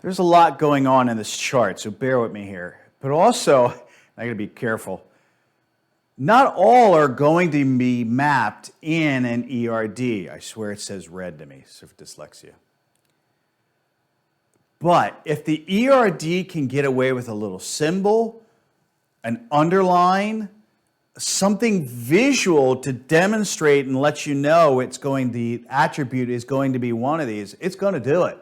There's a lot going on in this chart, so bear with me here. But also, I gotta be careful. Not all are going to be mapped in an ERD. I swear it says red to me, so for dyslexia. But if the ERD can get away with a little symbol, an underline, something visual to demonstrate and let you know the attribute is going to be one of these, it's going to do it.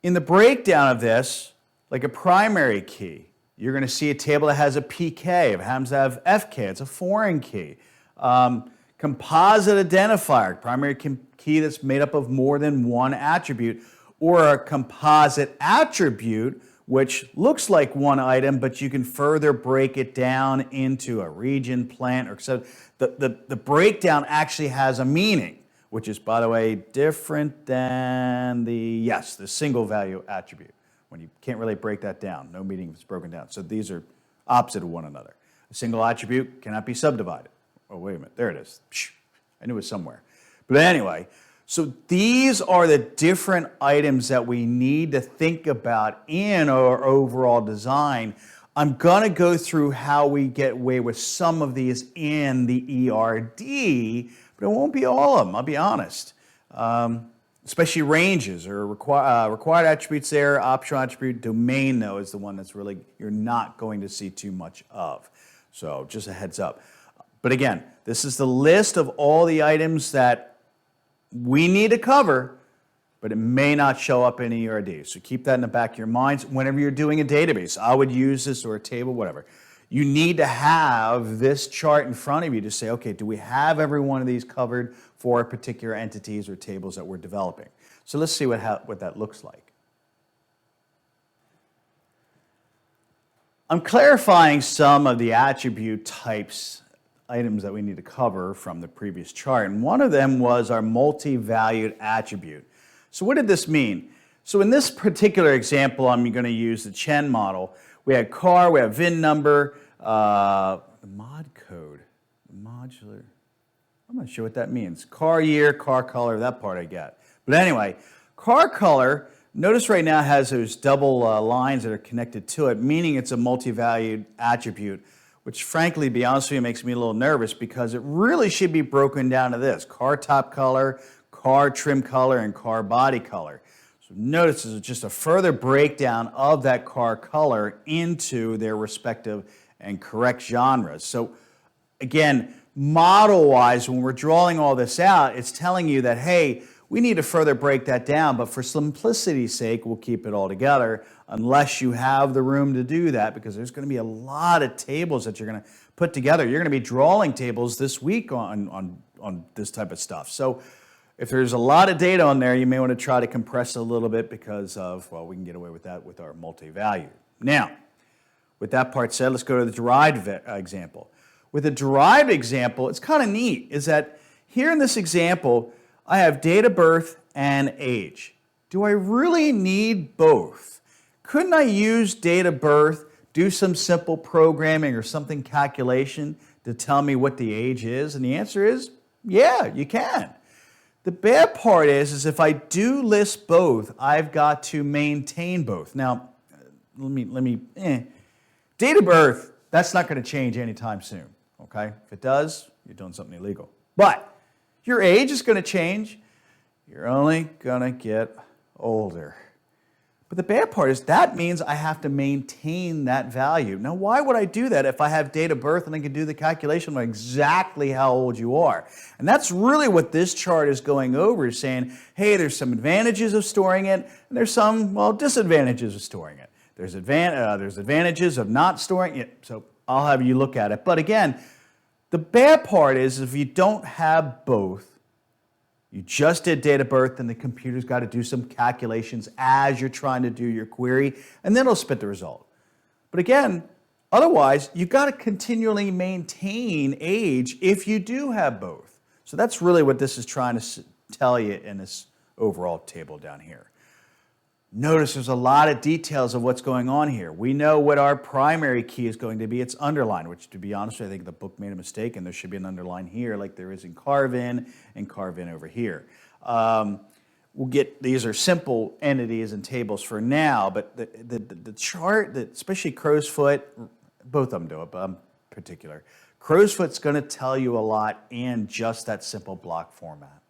In the breakdown of this, like a primary key, you're going to see a table that has a PK. If it happens to have FK, it's a foreign key. Composite identifier, primary key that's made up of more than one attribute, or a composite attribute, which looks like one item, but you can further break it down into a region, plant, or so. The breakdown actually has a meaning, which is, by the way, different than the single value attribute, when you can't really break that down. No meaning is broken down. So these are opposite of one another. A single attribute cannot be subdivided. Oh, wait a minute. There it is. I knew it was somewhere. But anyway, so these are the different items that we need to think about in our overall design. I'm going to go through how we get away with some of these in the ERD, but it won't be all of them, I'll be honest. Especially ranges or required attributes there, optional attribute, domain though is the one that's really you're not going to see too much of. So just a heads up. But again, this is the list of all the items that we need to cover, but it may not show up in ERD. So keep that in the back of your minds. Whenever you're doing a database, I would use this, or a table, whatever. You need to have this chart in front of you to say, okay, do we have every one of these covered for particular entities or tables that we're developing? So let's see what that looks like. I'm clarifying some of the attribute types, items that we need to cover from the previous chart. And one of them was our multi-valued attribute. So what did this mean? So in this particular example, I'm going to use the Chen model. We had car, we have VIN number, the mod code, the modular. I'm not sure what that means. Car year, car color, that part I get. But anyway, car color, notice right now has those double lines that are connected to it, meaning it's a multi-valued attribute, which frankly, to be honest with you, makes me a little nervous because it really should be broken down to this: car top color, car trim color, and car body color. So notice this is just a further breakdown of that car color into their respective and correct genres. So again, model-wise, when we're drawing all this out, it's telling you that, hey, we need to further break that down, but for simplicity's sake, we'll keep it all together unless you have the room to do that, because there's going to be a lot of tables that you're going to put together. You're going to be drawing tables this week on this type of stuff. So if there's a lot of data on there, you may want to try to compress it a little bit because of, well, we can get away with that with our multi-value. Now, with that part said, let's go to the derived example. With the derived example, it's kind of neat, is that here in this example, I have date of birth and age. Do I really need both? Couldn't I use date of birth, do some simple programming or something calculation to tell me what the age is? And the answer is, yeah, you can. The bad part is if I do list both, I've got to maintain both. Now, date of birth, that's not going to change anytime soon, okay? If it does, you're doing something illegal. But your age is going to change. You're only going to get older. But the bad part is that means I have to maintain that value. Now, why would I do that if I have date of birth and I can do the calculation on exactly how old you are? And that's really what this chart is going over, is saying, hey, there's some advantages of storing it, and there's some, well, disadvantages of storing it. There's advantages of not storing it. So I'll have you look at it. But again, the bad part is if you don't have both, you just did date of birth, and the computer's got to do some calculations as you're trying to do your query, and then it'll spit the result. But again, otherwise, you've got to continually maintain age if you do have both. So that's really what this is trying to tell you in this overall table down here. Notice there's a lot of details of what's going on here. We know what our primary key is going to be. It's underlined, which, to be honest, I think the book made a mistake, and there should be an underline here like there is in carve-in and carve-in over here. we'll get, these are simple entities and tables for now, but the chart, that especially crow's foot, both of them do it, but I'm particular. Crow's foot's going to tell you a lot in just that simple block format.